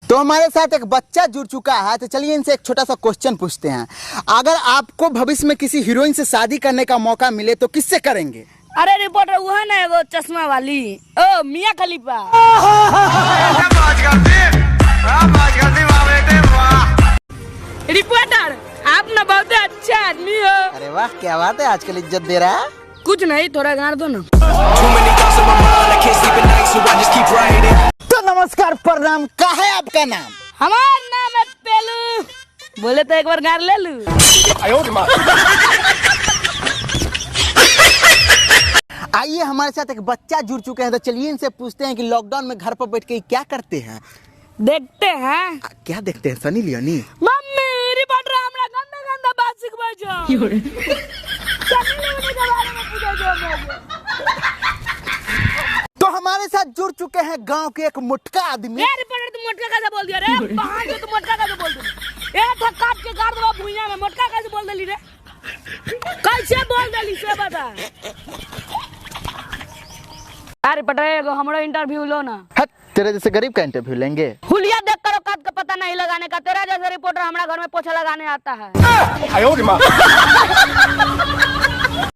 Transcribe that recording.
तो हमारे साथ एक बच्चा जुड़ चुका है, तो चलिए इनसे एक छोटा सा क्वेश्चन पूछते हैं। अगर आपको भविष्य में किसी हीरोइन से शादी करने का मौका मिले तो किससे करेंगे? अरे रिपोर्टर वो है ना वो चश्मा वाली, ओ मियां खलीफा। रिपोर्टर आप ना बहुत अच्छे आदमी हो। अरे वाह, क्या बात है, आजकल इज्जत दे रहा है। कुछ नहीं, थोड़ा गाड़ दो ना। तो नमस्कार, प्रणाम, क्या है आपका नाम? हमारा नाम है पेलू। बोले तो एक बार गाड़ ले लू। आइए, हमारे साथ एक बच्चा जुड़ चुके हैं, तो चलिए इनसे पूछते हैं कि लॉकडाउन में घर पर बैठ के क्या करते हैं। देखते हैं। क्या देखते हैं? सनी लियोनी। मम्मी रिपोर्टर हमरा गंदा गंदा बात सिखवा जाओ। सनी लियोनी के बारे में पूछो जो मुझे। तो हमारे साथ जुड़ चुके हैं गांव के एक मोटका आदमी। रिपोर्टर तुम मोटका कैसे बोल दिया रे? बाहर जो तुम मोटका कैसे बोल दिया? ए था काट के गाड़ दो भुइया में, मोटका कैसे बोल देली रे? कैसे बोल देली से बता। अरे पटरे हमारा इंटरव्यू लो ना। हट, तेरे जैसे गरीब का इंटरव्यू लेंगे? हुलिया देख कर औकात का पता नहीं लगाने का। तेरा जैसा रिपोर्टर हमारा घर में पोछा लगाने आता है।